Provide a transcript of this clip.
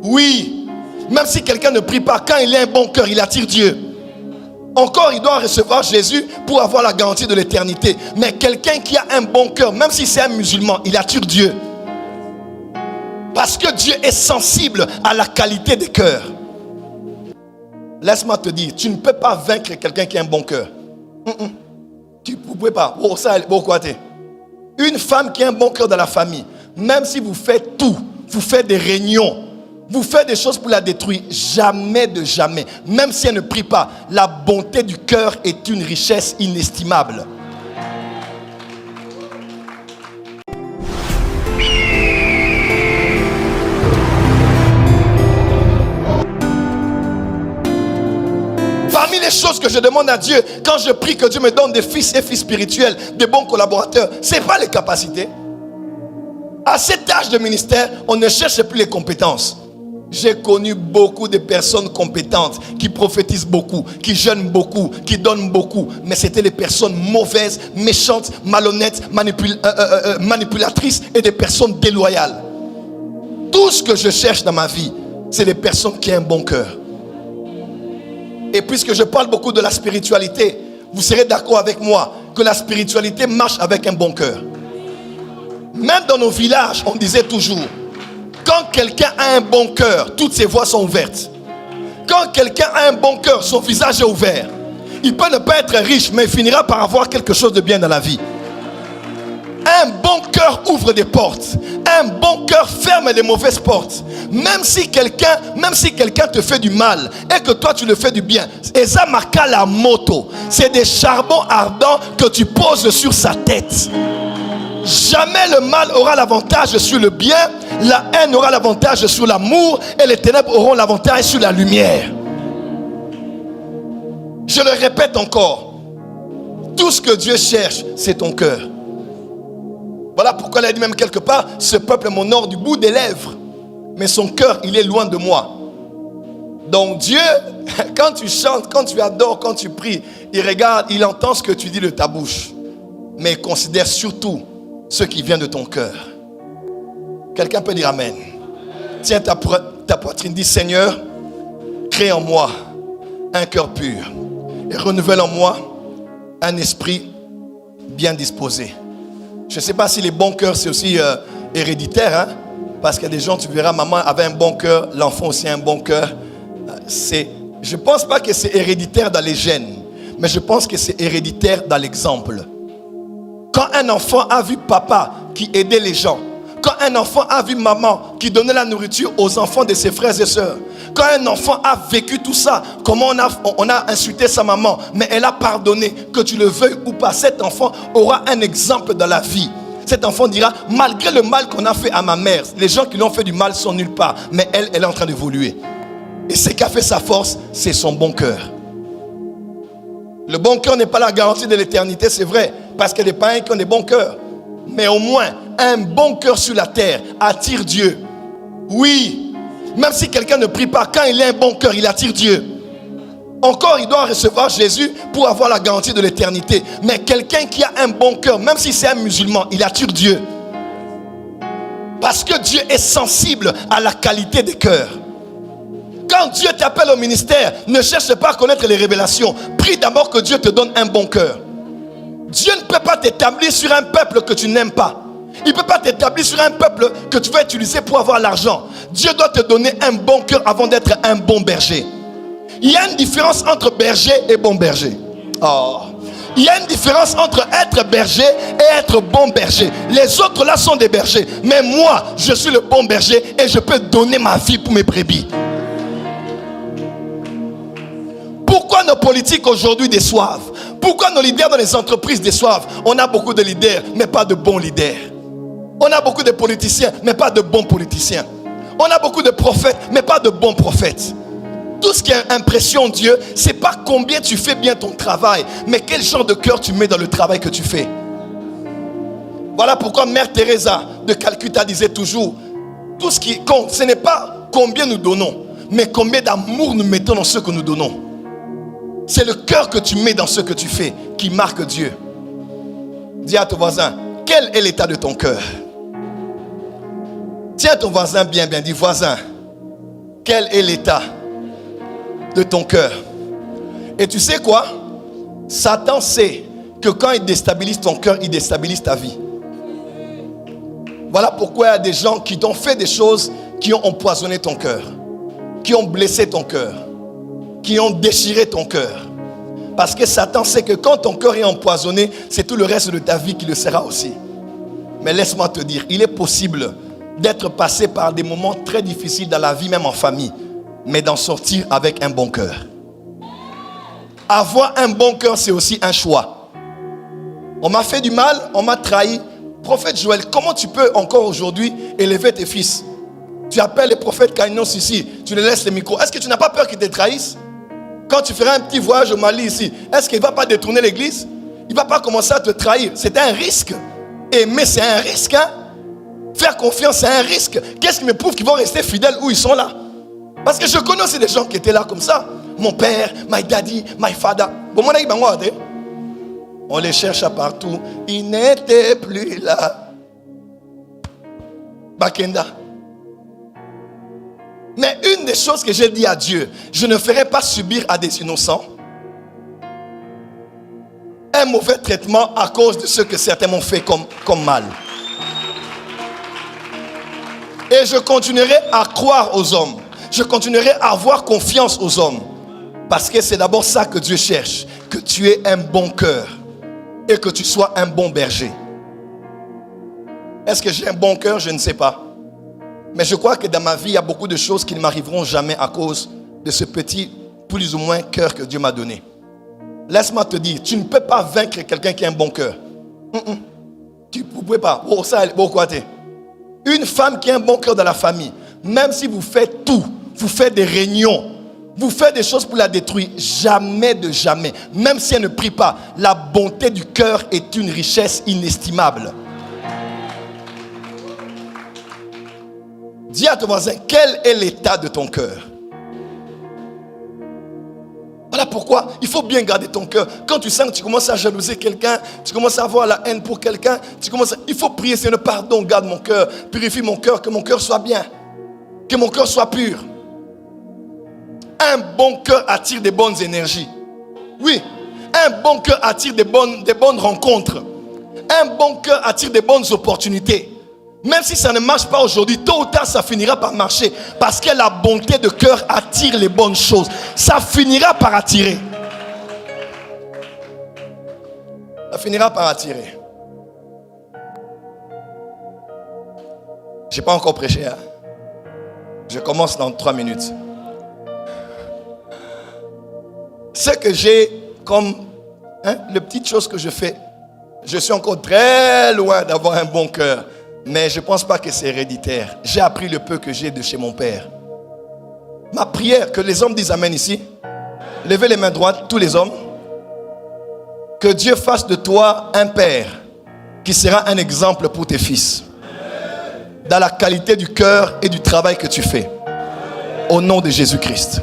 Oui, même si quelqu'un ne prie pas, quand il a un bon cœur, il attire Dieu. Encore, il doit recevoir Jésus pour avoir la garantie de l'éternité. Mais quelqu'un qui a un bon cœur, même si c'est un musulman, il attire Dieu. Parce que Dieu est sensible à la qualité des cœurs. Laisse-moi te dire, tu ne peux pas vaincre quelqu'un qui a un bon cœur. Tu ne pouvez pas. Oh, ça, pourquoi t'es? Une femme qui a un bon cœur dans la famille, même si vous faites tout, vous faites des réunions, vous faites des choses pour la détruire, jamais de jamais, même si elle ne prie pas, la bonté du cœur est une richesse inestimable. Parmi les choses que je demande à Dieu, quand je prie que Dieu me donne des fils et filles spirituels, des bons collaborateurs, ce n'est pas les capacités. À cet âge de ministère, on ne cherche plus les compétences. J'ai connu beaucoup de personnes compétentes qui prophétisent beaucoup, qui jeûnent beaucoup, qui donnent beaucoup. Mais c'était des personnes mauvaises, méchantes, malhonnêtes, manipulatrices et des personnes déloyales. Tout ce que je cherche dans ma vie, c'est des personnes qui ont un bon cœur. Et puisque je parle beaucoup de la spiritualité, vous serez d'accord avec moi que la spiritualité marche avec un bon cœur. Même dans nos villages, on disait toujours, quand quelqu'un a un bon cœur, toutes ses voies sont ouvertes. Quand quelqu'un a un bon cœur, son visage est ouvert. Il peut ne pas être riche, mais il finira par avoir quelque chose de bien dans la vie. Un bon cœur ouvre des portes. Un bon cœur ferme les mauvaises portes. Même si quelqu'un te fait du mal et que toi tu le fais du bien, Eza marqua la moto. C'est des charbons ardents que tu poses sur sa tête. Jamais le mal aura l'avantage sur le bien, la haine aura l'avantage sur l'amour et les ténèbres auront l'avantage sur la lumière. Je le répète encore, tout ce que Dieu cherche, c'est ton cœur. Voilà pourquoi il a dit même quelque part, ce peuple m'honore du bout des lèvres, mais son cœur, il est loin de moi. Donc Dieu, quand tu chantes, quand tu adores, quand tu pries, il regarde, il entend ce que tu dis de ta bouche, mais il considère surtout ce qui vient de ton cœur. Quelqu'un peut dire Amen. Tiens ta poitrine, dis Seigneur, crée en moi un cœur pur et renouvelle en moi un esprit bien disposé. Je ne sais pas si les bons cœurs c'est aussi héréditaire, hein? Parce qu'il y a des gens, tu verras, maman avait un bon cœur, l'enfant aussi a un bon cœur. Je ne pense pas que c'est héréditaire dans les gènes, mais je pense que c'est héréditaire dans l'exemple. Quand un enfant a vu papa qui aidait les gens, quand un enfant a vu maman qui donnait la nourriture aux enfants de ses frères et sœurs, quand un enfant a vécu tout ça, comment on a insulté sa maman, mais elle a pardonné, que tu le veuilles ou pas, cet enfant aura un exemple dans la vie. Cet enfant dira, malgré le mal qu'on a fait à ma mère, les gens qui lui ont fait du mal sont nulle part, mais elle est en train d'évoluer. Et ce qui a fait sa force, c'est son bon cœur. Le bon cœur n'est pas la garantie de l'éternité, c'est vrai, parce qu'il y a des païens qui ont des bons cœurs. Mais au moins, un bon cœur sur la terre attire Dieu. Oui, même si quelqu'un ne prie pas, quand il a un bon cœur, il attire Dieu. Encore, il doit recevoir Jésus pour avoir la garantie de l'éternité. Mais quelqu'un qui a un bon cœur, même si c'est un musulman, il attire Dieu. Parce que Dieu est sensible à la qualité des cœurs. Quand Dieu t'appelle au ministère, ne cherche pas à connaître les révélations. Prie d'abord que Dieu te donne un bon cœur. Dieu ne peut pas t'établir sur un peuple que tu n'aimes pas. Il ne peut pas t'établir sur un peuple que tu vas utiliser pour avoir l'argent. Dieu doit te donner un bon cœur avant d'être un bon berger. Il y a une différence entre berger et bon berger. Oh. Il y a une différence entre être berger et être bon berger. Les autres là sont des bergers. Mais moi, je suis le bon berger et je peux donner ma vie pour mes brebis. Pourquoi nos politiques aujourd'hui déçoivent? Pourquoi nos leaders dans les entreprises déçoivent? On a beaucoup de leaders, mais pas de bons leaders. On a beaucoup de politiciens, mais pas de bons politiciens. On a beaucoup de prophètes, mais pas de bons prophètes. Tout ce qui impressionne Dieu, c'est pas combien tu fais bien ton travail, mais quel genre de cœur tu mets dans le travail que tu fais. Voilà pourquoi Mère Teresa de Calcutta disait toujours, tout ce qui compte, ce n'est pas combien nous donnons, mais combien d'amour nous mettons dans ce que nous donnons. C'est le cœur que tu mets dans ce que tu fais qui marque Dieu. Dis à ton voisin, quel est l'état de ton cœur? Tiens ton voisin bien, dis voisin, quel est l'état de ton cœur. Et tu sais quoi? Satan sait que quand il déstabilise ton cœur, il déstabilise ta vie. Voilà pourquoi il y a des gens qui t'ont fait des choses qui ont empoisonné ton cœur, qui ont blessé ton cœur, qui ont déchiré ton cœur. Parce que Satan sait que quand ton cœur est empoisonné, c'est tout le reste de ta vie qui le sera aussi. Mais laisse-moi te dire, il est possible d'être passé par des moments très difficiles dans la vie, même en famille, mais d'en sortir avec un bon cœur. Avoir un bon cœur, c'est aussi un choix. On m'a fait du mal, on m'a trahi. Prophète Joël, comment tu peux encore aujourd'hui élever tes fils? Tu appelles les prophètes Kainos ici, tu les laisses les micros. Est-ce que tu n'as pas peur qu'ils te trahissent? Quand tu feras un petit voyage au Mali ici, est-ce qu'il ne va pas détourner l'église? Il ne va pas commencer à te trahir. C'est un risque. Aimer, c'est un risque. Hein? Faire confiance, c'est un risque. Qu'est-ce qui me prouve qu'ils vont rester fidèles où ils sont là? Parce que je connais aussi des gens qui étaient là comme ça. Mon père, my daddy, my father. On les cherche à partout. Ils n'étaient plus là. Bakenda. Mais une des choses que j'ai dit à Dieu, je ne ferai pas subir à des innocents un mauvais traitement à cause de ce que certains m'ont fait comme mal. Et je continuerai à croire aux hommes. Je continuerai à avoir confiance aux hommes. Parce que c'est d'abord ça que Dieu cherche. Que tu aies un bon cœur. Et que tu sois un bon berger. Est-ce que j'ai un bon cœur? Je ne sais pas. Mais je crois que dans ma vie, il y a beaucoup de choses qui ne m'arriveront jamais à cause de ce petit, plus ou moins, cœur que Dieu m'a donné. Laisse-moi te dire, tu ne peux pas vaincre quelqu'un qui a un bon cœur. Tu ne peux pas. Une femme qui a un bon cœur dans la famille, même si vous faites tout, vous faites des réunions, vous faites des choses pour la détruire, jamais de jamais, même si elle ne prie pas, la bonté du cœur est une richesse inestimable. Dis à ton voisin, quel est l'état de ton cœur? Voilà pourquoi il faut bien garder ton cœur. Quand tu sens que tu commences à jalouser quelqu'un, tu commences à avoir la haine pour quelqu'un, il faut prier, Seigneur, pardon, garde mon cœur, purifie mon cœur, que mon cœur soit bien, que mon cœur soit pur. Un bon cœur attire des bonnes énergies. Oui, un bon cœur attire des bonnes rencontres. Un bon cœur attire des bonnes opportunités. Même si ça ne marche pas aujourd'hui, tôt ou tard, ça finira par marcher. Parce que la bonté de cœur attire les bonnes choses. Ça finira par attirer. Ça finira par attirer. Je n'ai pas encore prêché. Hein? Je commence dans 3 minutes. Ce que j'ai comme les petites choses que je fais, je suis encore très loin d'avoir un bon cœur. Mais je ne pense pas que c'est héréditaire. J'ai appris le peu que j'ai de chez mon père. Ma prière, que les hommes disent amen ici. Levez les mains droites, tous les hommes. Que Dieu fasse de toi un père qui sera un exemple pour tes fils. Dans la qualité du cœur et du travail que tu fais. Au nom de Jésus-Christ.